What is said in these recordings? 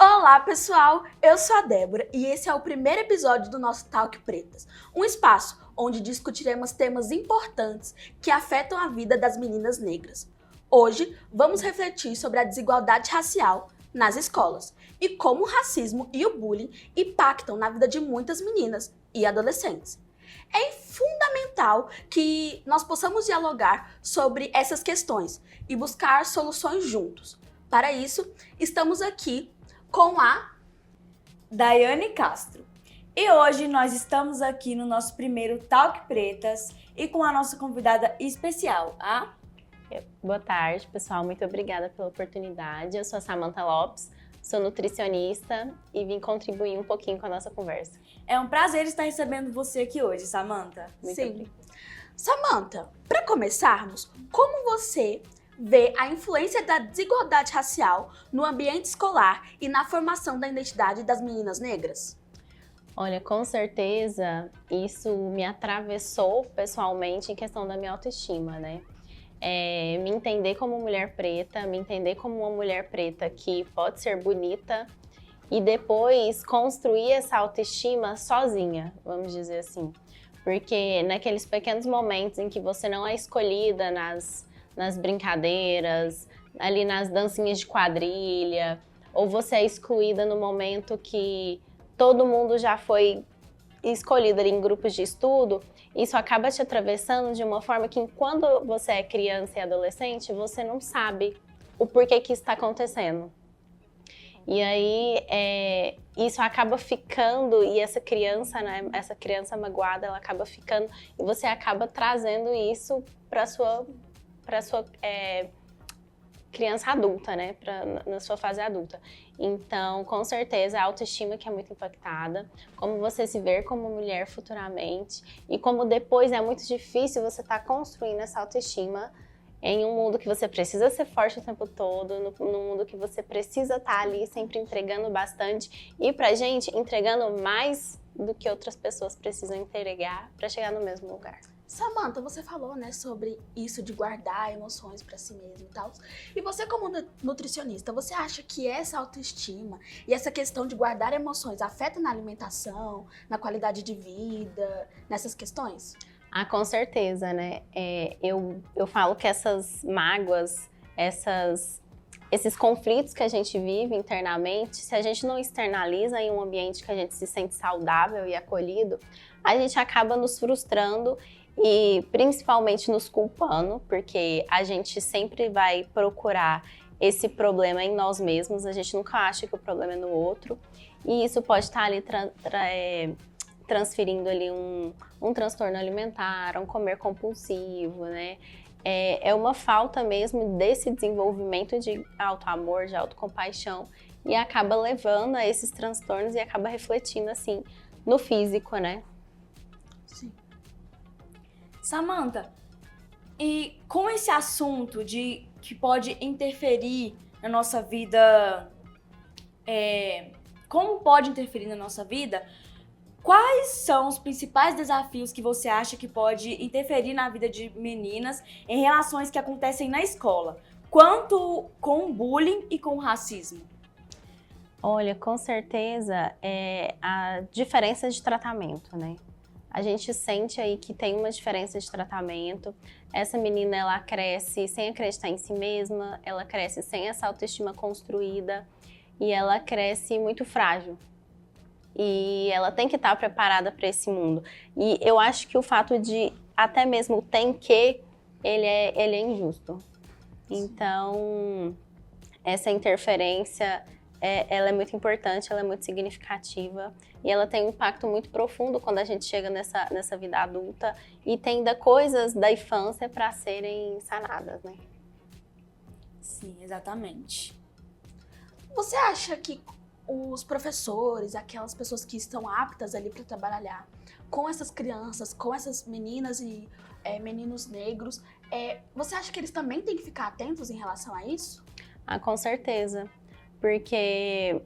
Olá, pessoal! Eu sou a Débora e esse é o primeiro episódio do nosso Talk Pretas, um espaço onde discutiremos temas importantes que afetam a vida das meninas negras. Hoje, vamos refletir sobre a desigualdade racial nas escolas e como o racismo e o bullying impactam na vida de muitas meninas e adolescentes. É fundamental que nós possamos dialogar sobre essas questões e buscar soluções juntos. Para isso, estamos aqui com a Daiane Castro. E hoje nós estamos aqui no nosso primeiro Talk Pretas e com a nossa convidada especial, a... Boa tarde, pessoal. Muito obrigada pela oportunidade. Eu sou a Samantha Lopes, sou nutricionista e vim contribuir um pouquinho com a nossa conversa. É um prazer estar recebendo você aqui hoje, Samantha. Muito obrigada. Samantha, para começarmos, como você vê a influência da desigualdade racial no ambiente escolar e na formação da identidade das meninas negras? Olha, com certeza isso me atravessou pessoalmente em questão da minha autoestima, né? Me entender como mulher preta, me entender como uma mulher preta que pode ser bonita e depois construir essa autoestima sozinha, vamos dizer assim. Porque naqueles pequenos momentos em que você não é escolhida nas brincadeiras, ali nas dancinhas de quadrilha, ou você é excluída no momento que todo mundo já foi escolhido ali em grupos de estudo, isso acaba te atravessando de uma forma que quando você é criança e adolescente, você não sabe o porquê que isso está acontecendo. E aí, isso acaba ficando, e essa criança, né, essa criança magoada, ela acaba ficando, e você acaba trazendo isso para sua criança adulta, né, na sua fase adulta. Então, com certeza, a autoestima que é muito impactada, como você se ver como mulher futuramente, e como depois é muito difícil você estar construindo essa autoestima em um mundo que você precisa ser forte o tempo todo, num mundo que você precisa estar ali sempre entregando bastante, e pra gente, entregando mais do que outras pessoas precisam entregar para chegar no mesmo lugar. Samantha, você falou, né, sobre isso de guardar emoções para si mesma e tal. E você, como nutricionista, você acha que essa autoestima e essa questão de guardar emoções afeta na alimentação, na qualidade de vida, nessas questões? Ah, com certeza, né? Eu falo que essas mágoas, esses conflitos que a gente vive internamente, se a gente não externaliza em um ambiente que a gente se sente saudável e acolhido, a gente acaba nos frustrando e principalmente nos culpando, porque a gente sempre vai procurar esse problema em nós mesmos, a gente nunca acha que o problema é no outro, e isso pode estar ali transferindo ali um transtorno alimentar, um comer compulsivo, né? É uma falta mesmo desse desenvolvimento de autoamor, de autocompaixão, e acaba levando a esses transtornos e acaba refletindo assim no físico, né? Sim. Samantha, e com esse assunto de que pode interferir na nossa vida, como pode interferir na nossa vida, quais são os principais desafios que você acha que pode interferir na vida de meninas em relações que acontecem na escola, quanto com o bullying e com o racismo? Olha, com certeza a diferença de tratamento, né? A gente sente aí que tem uma diferença de tratamento. Essa menina, ela cresce sem acreditar em si mesma, ela cresce sem essa autoestima construída e ela cresce muito frágil. E ela tem que estar preparada para esse mundo. E eu acho que o fato de até mesmo tem que, ele é injusto. Então, essa interferência, ela é muito importante, ela é muito significativa e ela tem um impacto muito profundo quando a gente chega nessa vida adulta e tem ainda coisas da infância para serem sanadas, né? Sim, exatamente. Você acha que os professores, aquelas pessoas que estão aptas ali para trabalhar com essas crianças, com essas meninas e meninos negros, você acha que eles também têm que ficar atentos em relação a isso? Ah, com certeza, porque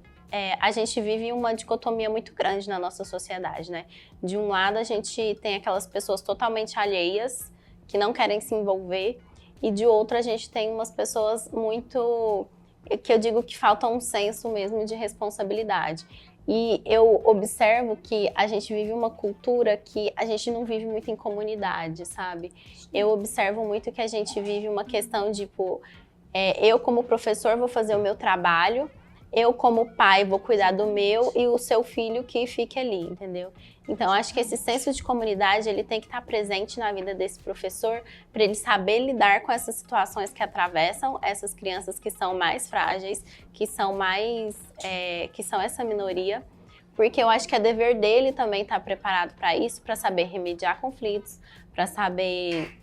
a gente vive uma dicotomia muito grande na nossa sociedade, né? De um lado, a gente tem aquelas pessoas totalmente alheias, que não querem se envolver, e de outro, a gente tem umas pessoas muito que eu digo que falta um senso mesmo de responsabilidade. E eu observo que a gente vive uma cultura que a gente não vive muito em comunidade, sabe? Eu observo muito que a gente vive uma questão de, tipo, eu como professor vou fazer o meu trabalho, eu como pai vou cuidar do meu e o seu filho que fique ali, entendeu? Então, acho que esse senso de comunidade, ele tem que estar presente na vida desse professor para ele saber lidar com essas situações que atravessam essas crianças que são mais frágeis, que são que são essa minoria, porque eu acho que é dever dele também estar preparado para isso, para saber remediar conflitos, para saber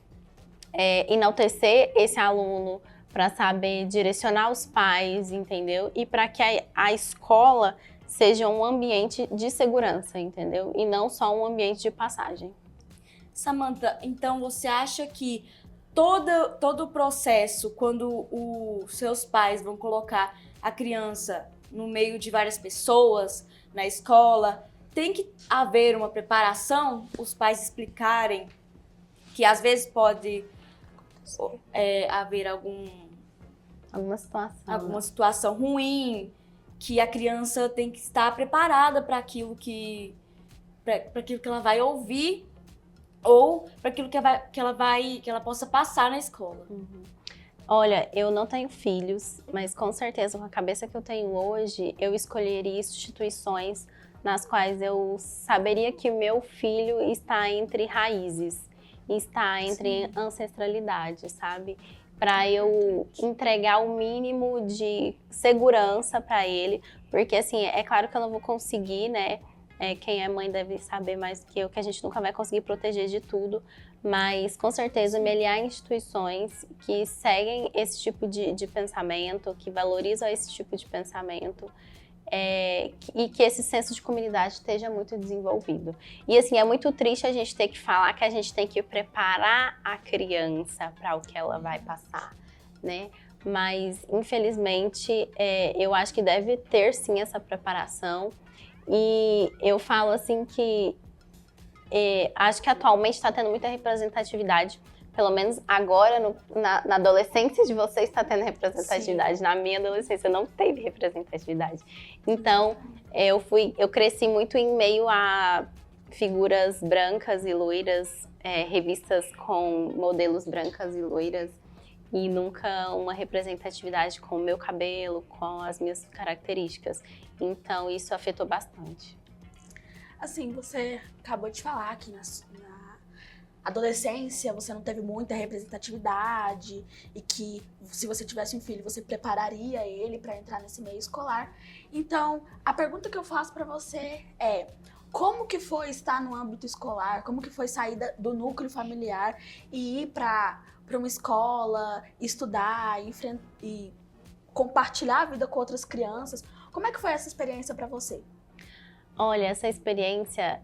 enaltecer esse aluno, para saber direcionar os pais, entendeu? E para que a escola seja um ambiente de segurança, entendeu? E não só um ambiente de passagem. Samantha, então você acha que todo o processo, quando os seus pais vão colocar a criança no meio de várias pessoas, na escola, tem que haver uma preparação, os pais explicarem que às vezes pode haver alguma situação ruim, que a criança tem que estar preparada para aquilo que ela vai ouvir ou para aquilo que ela possa passar na escola. Uhum. Olha, eu não tenho filhos, mas com certeza com a cabeça que eu tenho hoje, eu escolheria instituições nas quais eu saberia que o meu filho está entre raízes, está entre ancestralidade, sabe? Para eu entregar o mínimo de segurança para ele, porque assim, é claro que eu não vou conseguir, né? Quem é mãe deve saber mais do que eu, que a gente nunca vai conseguir proteger de tudo, mas com certeza me aliar a instituições que seguem esse tipo de pensamento, que valorizam esse tipo de pensamento, e que esse senso de comunidade esteja muito desenvolvido. E assim, é muito triste a gente ter que falar que a gente tem que preparar a criança para o que ela vai passar, né? Mas, infelizmente, eu acho que deve ter sim essa preparação. E eu falo assim que acho que atualmente está tendo muita representatividade. Pelo menos agora, na adolescência de vocês, está tendo representatividade. Sim. Na minha adolescência não teve representatividade. Então, eu cresci muito em meio a figuras brancas e loiras, revistas com modelos brancas e loiras, e nunca uma representatividade com o meu cabelo, com as minhas características. Então, isso afetou bastante. Assim, você acabou de falar que na adolescência você não teve muita representatividade e que se você tivesse um filho você prepararia ele para entrar nesse meio escolar. Então, a pergunta que eu faço para você é: como que foi estar no âmbito escolar? Como que foi sair do núcleo familiar e ir para uma escola, estudar e compartilhar a vida com outras crianças? Como é que foi essa experiência para você? Olha, essa experiência,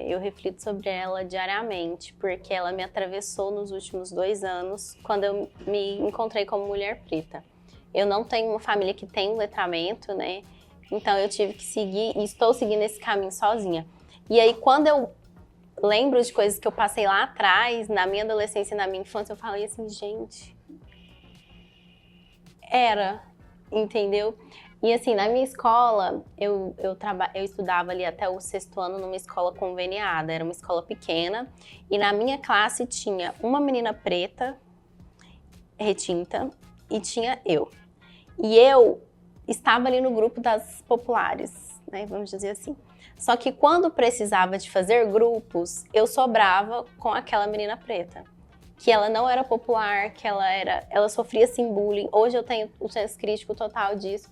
eu reflito sobre ela diariamente, porque ela me atravessou nos últimos 2 anos, quando eu me encontrei como mulher preta. Eu não tenho uma família que tem um letramento, né? Então eu tive que seguir, e estou seguindo esse caminho sozinha. E aí, quando eu lembro de coisas que eu passei lá atrás, na minha adolescência e na minha infância, eu falei assim, gente, entendeu? E assim, na minha escola, eu estudava ali até o 6º ano numa escola conveniada, era uma escola pequena, e na minha classe tinha uma menina preta, retinta, e tinha eu. E eu estava ali no grupo das populares, né, vamos dizer assim. Só que quando precisava de fazer grupos, eu sobrava com aquela menina preta, que ela não era popular, que ela sofria assim bullying. Hoje eu tenho um senso crítico total disso.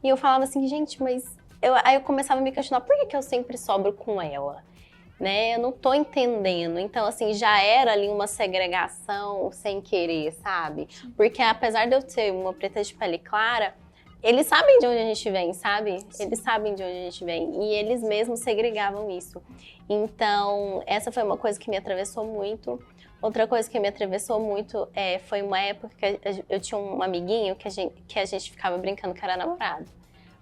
E eu falava assim, gente, mas aí eu começava a me questionar, por que eu sempre sobro com ela? Né? Eu não tô entendendo. Então, assim, já era ali uma segregação sem querer, sabe? Porque apesar de eu ser uma preta de pele clara, eles sabem de onde a gente vem, sabe? Eles sabem de onde a gente vem. E eles mesmos segregavam isso. Então, essa foi uma coisa que me atravessou muito. Outra coisa que me atravessou muito foi uma época que eu tinha um amiguinho que a gente ficava brincando que era namorado.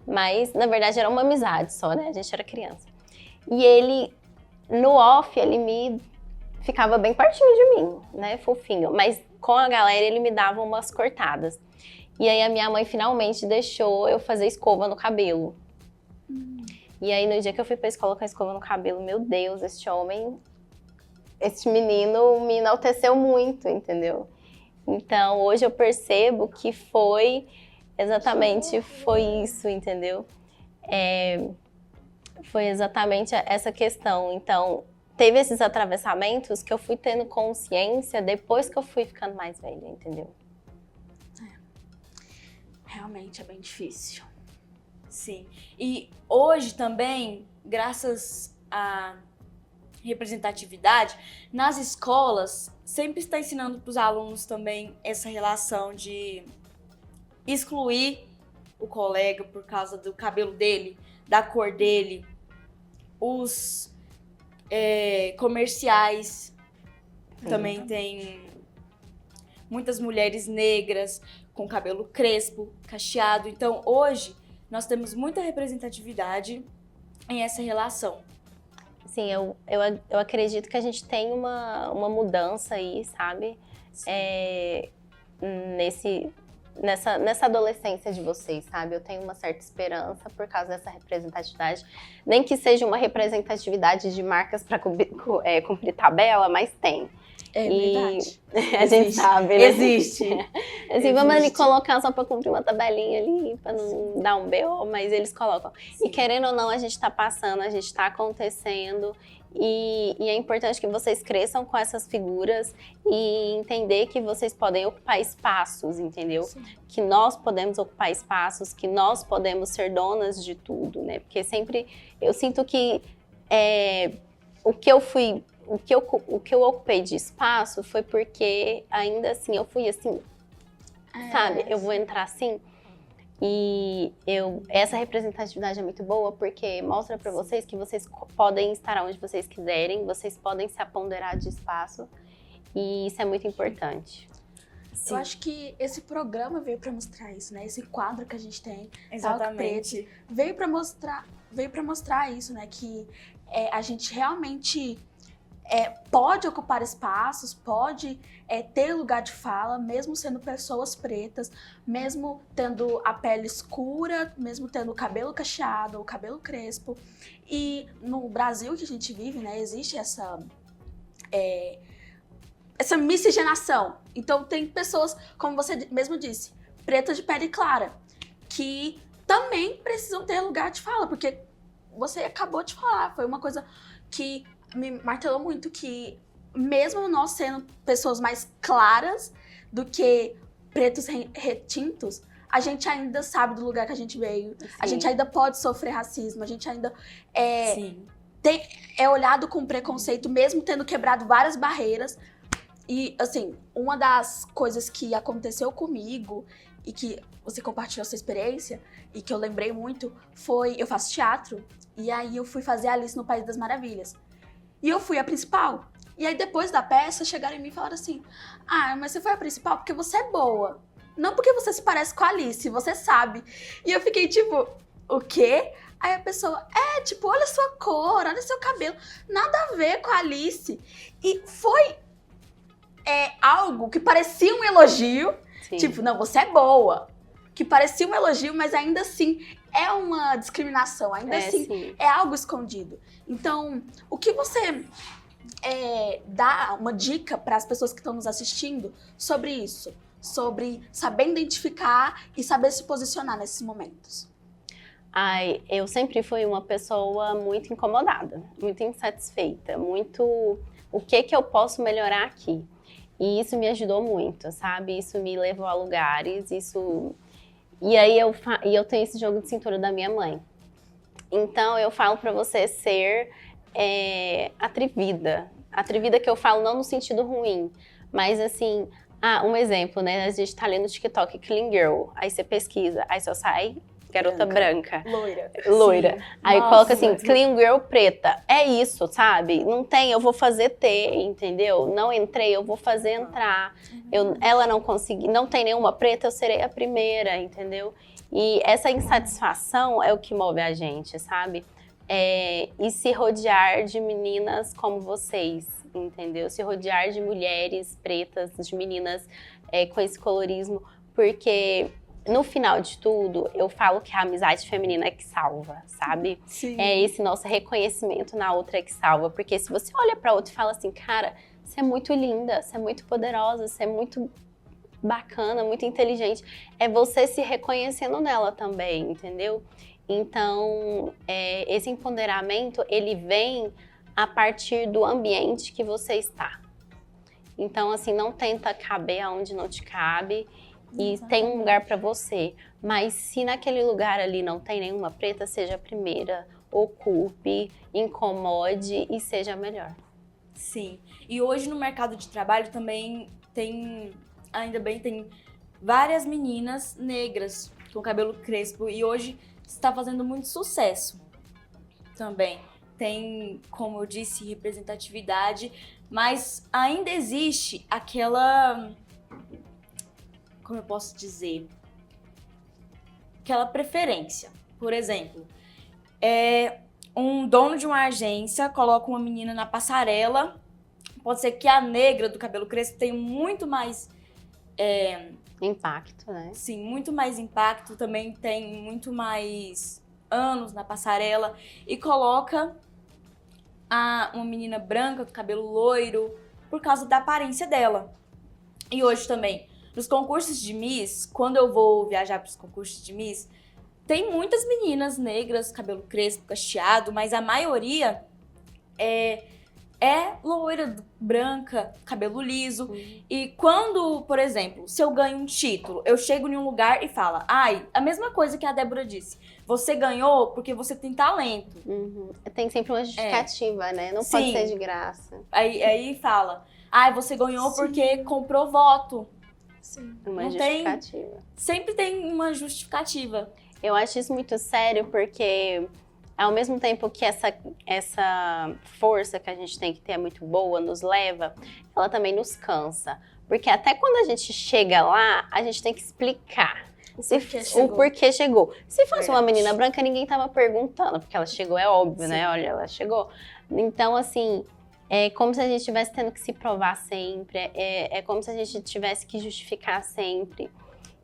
Mas, na verdade, era uma amizade só, né? A gente era criança. E ele, no off, ele ficava bem pertinho de mim, né? Fofinho. Mas com a galera, ele me dava umas cortadas. E aí a minha mãe finalmente deixou eu fazer escova no cabelo. E aí no dia que eu fui pra escola com a escova no cabelo, meu Deus, esse menino me enalteceu muito, entendeu? Então hoje eu percebo que foi isso, entendeu? Foi exatamente essa questão. Então, teve esses atravessamentos que eu fui tendo consciência depois que eu fui ficando mais velha, entendeu? Realmente é bem difícil. Sim. E hoje também, graças à representatividade, nas escolas, sempre está ensinando para os alunos também essa relação de excluir o colega por causa do cabelo dele, da cor dele. Os comerciais também tem muitas mulheres negras com cabelo crespo, cacheado. Então, hoje, nós temos muita representatividade em essa relação. Sim, eu acredito que a gente tem uma mudança aí, sabe? Nessa adolescência de vocês, sabe? Eu tenho uma certa esperança por causa dessa representatividade. Nem que seja uma representatividade de marcas para cumprir tabela, mas tem. É verdade. A gente sabe, né? Existe. Assim, vamos ali colocar só para cumprir uma tabelinha ali, para não dar um BO, mas eles colocam. Sim. E querendo ou não, a gente está passando, a gente está acontecendo. E é importante que vocês cresçam com essas figuras e entender que vocês podem ocupar espaços, entendeu? Sim. Que nós podemos ocupar espaços, que nós podemos ser donas de tudo, né? Porque sempre eu sinto que o que eu ocupei de espaço foi porque ainda assim eu fui assim, sabe? Eu vou entrar assim. E essa representatividade é muito boa porque mostra pra vocês que vocês podem estar onde vocês quiserem, vocês podem se aponderar de espaço e isso é muito importante. Sim. Eu acho que esse programa veio pra mostrar isso, né? Esse quadro que a gente tem, exatamente, Talk Preto, veio pra mostrar isso, né? Que a gente realmente pode ocupar espaços, pode ter lugar de fala, mesmo sendo pessoas pretas, mesmo tendo a pele escura, mesmo tendo o cabelo cacheado, o cabelo crespo. E no Brasil que a gente vive, né, existe essa miscigenação. Então tem pessoas, como você mesmo disse, pretas de pele clara, que também precisam ter lugar de fala, porque você acabou de falar, foi uma coisa que me martelou muito, que mesmo nós sendo pessoas mais claras do que pretos retintos, a gente ainda sabe do lugar que a gente veio, sim, a gente ainda pode sofrer racismo, a gente ainda é olhado com preconceito, mesmo tendo quebrado várias barreiras. E, assim, uma das coisas que aconteceu comigo e que você compartilhou sua experiência e que eu lembrei muito foi, eu faço teatro, e aí eu fui fazer Alice no País das Maravilhas. E eu fui a principal. E aí, depois da peça, chegaram em mim e falaram assim: ah, mas você foi a principal porque você é boa. Não porque você se parece com a Alice, você sabe. E eu fiquei tipo, o quê? Aí a pessoa, tipo, olha a sua cor, olha seu cabelo. Nada a ver com a Alice. E foi algo que parecia um elogio. Sim. Tipo, não, você é boa. Que parecia um elogio, mas ainda assim é uma discriminação. Ainda assim sim, é algo escondido. Então, o que você dá uma dica para as pessoas que estão nos assistindo sobre isso? Sobre saber identificar e saber se posicionar nesses momentos? Eu sempre fui uma pessoa muito incomodada, muito insatisfeita, muito o que eu posso melhorar aqui. E isso me ajudou muito, sabe? Isso me levou a lugares, E aí eu tenho esse jogo de cintura da minha mãe. Então eu falo pra você ser atrevida. Atrevida que eu falo não no sentido ruim, mas assim, um exemplo, né? A gente tá ali no TikTok, Clean Girl, aí você pesquisa, aí só sai garota branca. Loira. Sim. Aí nossa, coloca assim, Clean Girl preta. É isso, sabe? Não tem, eu vou fazer ter, entendeu? Não entrei, eu vou fazer entrar. Ela não conseguiu, não tem nenhuma preta, eu serei a primeira, entendeu? E essa insatisfação é o que move a gente, sabe? E se rodear de meninas como vocês, entendeu? Se rodear de mulheres pretas, de meninas com esse colorismo, porque no final de tudo, eu falo que a amizade feminina é que salva, sabe? Sim. É esse nosso reconhecimento na outra que salva. Porque se você olha pra outra e fala assim, cara, você é muito linda, você é muito poderosa, você é muito bacana, muito inteligente, é você se reconhecendo nela também, entendeu? Então, esse empoderamento, ele vem a partir do ambiente que você está. Então, assim, não tenta caber aonde não te cabe e tem um lugar para você. Mas se naquele lugar ali não tem nenhuma preta, seja a primeira, ocupe, incomode e seja a melhor. Sim. E hoje no mercado de trabalho também ainda bem, tem várias meninas negras com cabelo crespo e hoje está fazendo muito sucesso também. Tem, como eu disse, representatividade, mas ainda existe aquela, como eu posso dizer, aquela preferência. Por exemplo, um dono de uma agência coloca uma menina na passarela, pode ser que a negra do cabelo crespo tenha muito mais Impacto, né? sim, muito mais impacto, também tem muito mais anos na passarela e coloca uma menina branca com cabelo loiro por causa da aparência dela. E hoje também, nos concursos de Miss, quando eu vou viajar para os concursos de Miss, tem muitas meninas negras, cabelo crespo, cacheado, mas a maioria é loira, branca, cabelo liso. E quando, por exemplo, se eu ganho um título, eu chego em um lugar e falo, a mesma coisa que a Débora disse, você ganhou porque você tem talento. Tem sempre uma justificativa, né? Não Sim. pode ser de graça. Aí fala, você ganhou Sim. porque comprou voto. Sim. Uma Não tem- justificativa. Sempre tem uma justificativa. Eu acho isso muito sério porque, ao mesmo tempo que essa força que a gente tem que ter é muito boa, nos leva, ela também nos cansa. Porque até quando a gente chega lá, a gente tem que explicar o porquê chegou. Se fosse uma menina branca, ninguém tava perguntando, porque ela chegou, é óbvio, né? Olha, ela chegou. Então, assim, é como se a gente estivesse tendo que se provar sempre, é como se a gente tivesse que justificar sempre.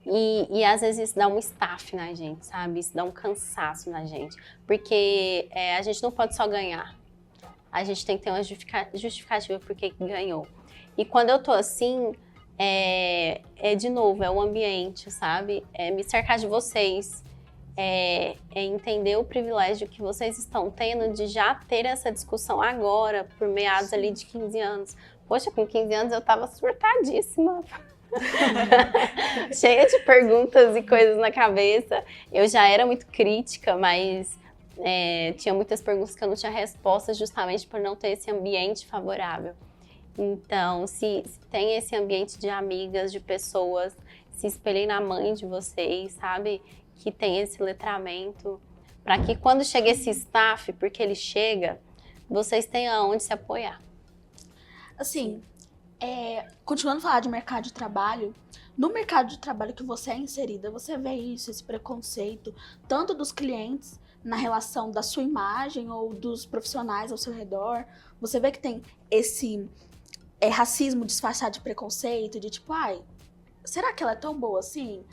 E às vezes isso dá um staff na gente, sabe? Isso dá um cansaço na gente. Porque a gente não pode só ganhar. A gente tem que ter uma justificativa por que ganhou. E quando eu tô assim, de novo, é o ambiente, sabe? É me cercar de vocês. É entender o privilégio que vocês estão tendo de já ter essa discussão agora, por meados ali de 15 anos. Poxa, com 15 anos eu tava surtadíssima. Cheia de perguntas e coisas na cabeça. Eu já era muito crítica, mas tinha muitas perguntas que eu não tinha resposta justamente por não ter esse ambiente favorável. Então, se tem esse ambiente de amigas, de pessoas, se espelhem na mãe de vocês, sabe? Que tem esse letramento, para que quando chega esse staff, porque ele chega, vocês tenham aonde se apoiar. Assim, continuando a falar de mercado de trabalho, no mercado de trabalho que você é inserida, você vê isso, esse preconceito, tanto dos clientes na relação da sua imagem ou dos profissionais ao seu redor. Você vê que tem esse racismo disfarçado de preconceito, de tipo, será que ela é tão boa assim?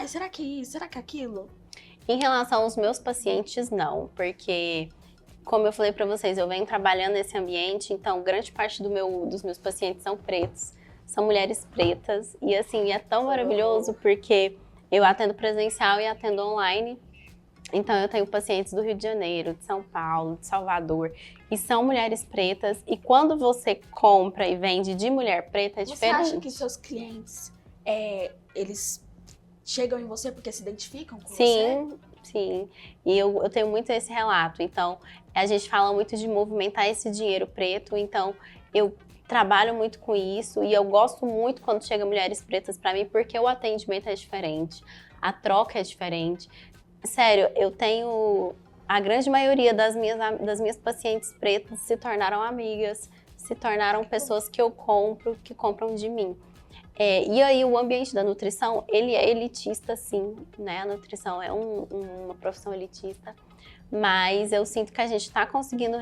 Será que isso? Será que aquilo? Em relação aos meus pacientes, não, porque, como eu falei pra vocês, eu venho trabalhando nesse ambiente, então grande parte dos meus pacientes são pretos, são mulheres pretas, e assim, é tão maravilhoso porque eu atendo presencial e atendo online, então eu tenho pacientes do Rio de Janeiro, de São Paulo, de Salvador, e são mulheres pretas, e quando você compra e vende de mulher preta, é diferente. Você acha que seus clientes, eles chegam em você porque se identificam com você? Sim, sim. E eu tenho muito esse relato. Então, a gente fala muito de movimentar esse dinheiro preto. Então, eu trabalho muito com isso e eu gosto muito quando chegam mulheres pretas para mim, porque o atendimento é diferente, a troca é diferente. Sério, eu tenho... A grande maioria das minhas pacientes pretas se tornaram amigas, se tornaram pessoas que eu compro, que compram de mim. E aí o ambiente da nutrição, ele é elitista sim, né? A nutrição é uma profissão elitista, mas eu sinto que a gente está conseguindo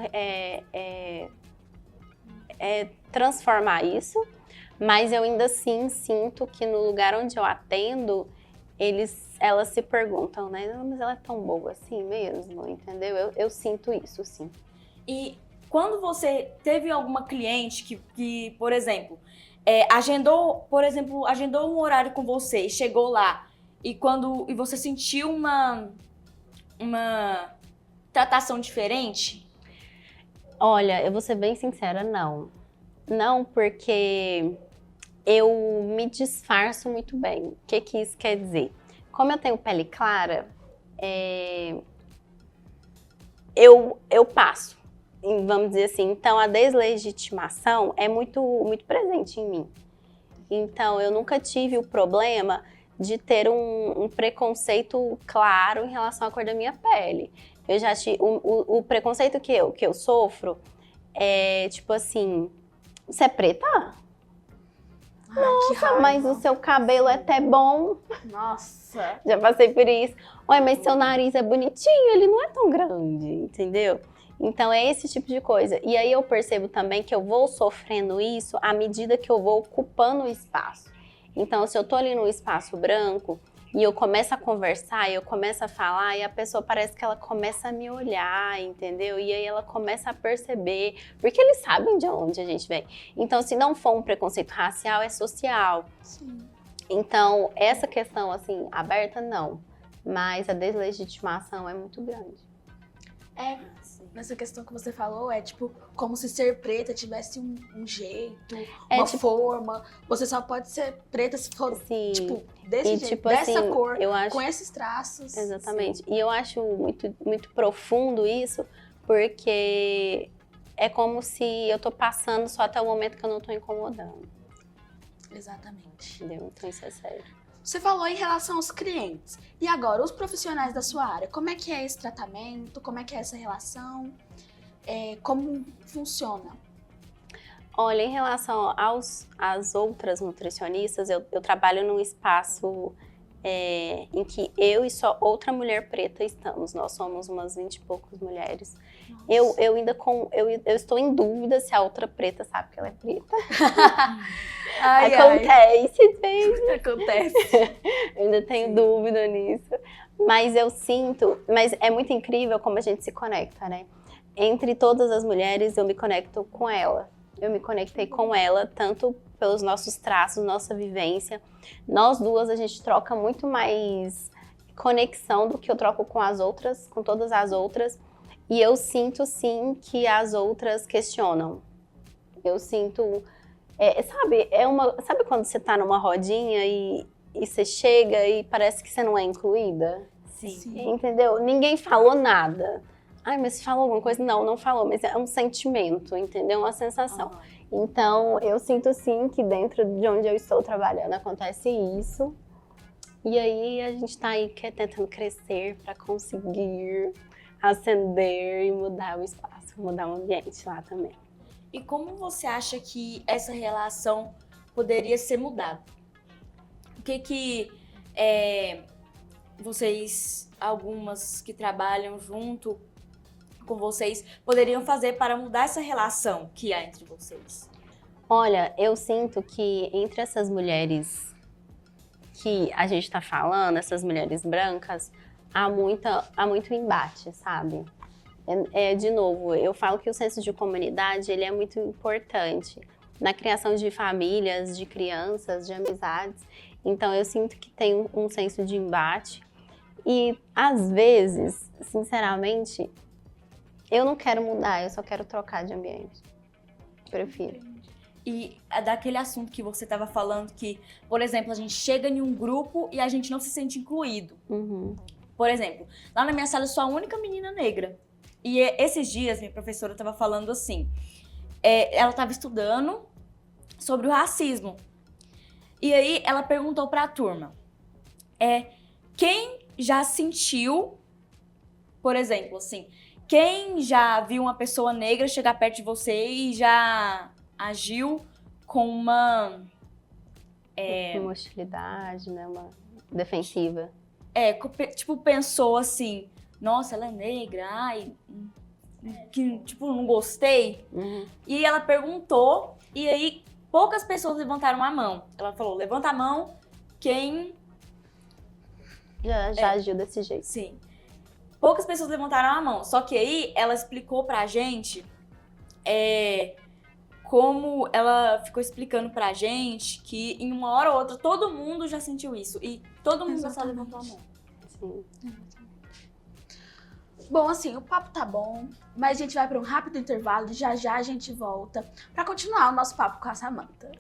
transformar isso, mas eu ainda assim sinto que no lugar onde eu atendo, elas se perguntam, né? "Não, mas ela é tão boa assim mesmo", entendeu? Eu sinto isso, sim. E quando você teve alguma cliente que por exemplo, agendou um horário com você e chegou lá, e você sentiu uma tratação diferente? Olha, eu vou ser bem sincera, não. Não, porque eu me disfarço muito bem. O que que isso quer dizer? Como eu tenho pele clara, eu passo, vamos dizer assim. Então, a deslegitimação é muito, muito presente em mim. Então, eu nunca tive o problema de ter um preconceito claro em relação à cor da minha pele. Eu já tive, o preconceito que eu sofro é tipo assim, você é preta? Nossa, Mas o seu cabelo é até bom. Nossa. Já passei por isso. Olha, mas seu nariz é bonitinho, ele não é tão grande, entendeu? Então é esse tipo de coisa. E aí eu percebo também que eu vou sofrendo isso à medida que eu vou ocupando o espaço. Então, se eu tô ali no espaço branco e eu começo a conversar, eu começo a falar, e a pessoa parece que ela começa a me olhar, entendeu? E aí ela começa a perceber, porque eles sabem de onde a gente vem. Então, se não for um preconceito racial, é social. Sim. Então, essa questão, assim, aberta, não. Mas a deslegitimação é muito grande. Nessa questão que você falou, é tipo, como se ser preta tivesse um jeito, É, uma tipo, forma. Você só pode ser preta se for, assim, tipo, desse e, jeito, tipo, dessa assim, cor, eu acho... com esses traços. Exatamente. E eu acho muito, muito profundo isso, porque é como se eu tô passando só até o momento que eu não tô incomodando. Exatamente. Entendeu? Então isso é sério. Você falou em relação aos clientes. E agora, os profissionais da sua área, como é que é esse tratamento? Como é que é essa relação? Como funciona? Olha, em relação às outras nutricionistas, eu trabalho num espaço em que eu e só outra mulher preta estamos. Nós somos umas 20 e poucas mulheres. Eu estou em dúvida se a outra preta sabe que ela é preta. Acontece, gente. Acontece. Eu ainda tenho dúvida nisso. Mas eu sinto... Mas é muito incrível como a gente se conecta, né? Entre todas as mulheres, eu me conecto com ela. Eu me conectei com ela, tanto pelos nossos traços, nossa vivência. Nós duas, a gente troca muito mais conexão do que eu troco com as outras, com todas as outras. E eu sinto, sim, que as outras questionam. Eu sinto... Sabe quando você tá numa rodinha e você chega e parece que você não é incluída? Sim. Entendeu? Ninguém falou nada. Ai, mas você falou alguma coisa? Não, não falou, mas é um sentimento, entendeu? Uma sensação. Então, eu sinto sim que dentro de onde eu estou trabalhando acontece isso. E aí a gente tá aí tentando crescer para conseguir ascender e mudar o espaço, mudar o ambiente lá também. E como você acha que essa relação poderia ser mudada? O que vocês, algumas que trabalham junto com vocês, poderiam fazer para mudar essa relação que há entre vocês? Olha, eu sinto que entre essas mulheres que a gente tá falando, essas mulheres brancas, há muito embate, sabe? De novo, eu falo que o senso de comunidade, ele é muito importante na criação de famílias, de crianças, de amizades. Então, eu sinto que tem um senso de embate. E, às vezes, sinceramente, eu não quero mudar, eu só quero trocar de ambiente. Prefiro. E é daquele assunto que você estava falando que, por exemplo, a gente chega em um grupo e a gente não se sente incluído. Uhum. Por exemplo, lá na minha sala eu sou a única menina negra. E esses dias minha professora estava falando assim, ela estava estudando sobre o racismo. E aí ela perguntou para a turma, quem já sentiu, por exemplo, assim, quem já viu uma pessoa negra chegar perto de você e já agiu com uma hostilidade, né? Uma defensiva. Tipo, pensou assim, nossa, ela é negra, ai, que, tipo, não gostei. Uhum. E ela perguntou, e aí poucas pessoas levantaram a mão. Ela falou, levanta a mão quem já agiu desse jeito. Sim. Poucas pessoas levantaram a mão. Só que aí ela explicou pra gente como ela ficou explicando pra gente que em uma hora ou outra todo mundo já sentiu isso. E todo mundo só levantou a mão. Sim. Bom, assim, o papo tá bom, mas a gente vai para um rápido intervalo e já já a gente volta para continuar o nosso papo com a Samantha.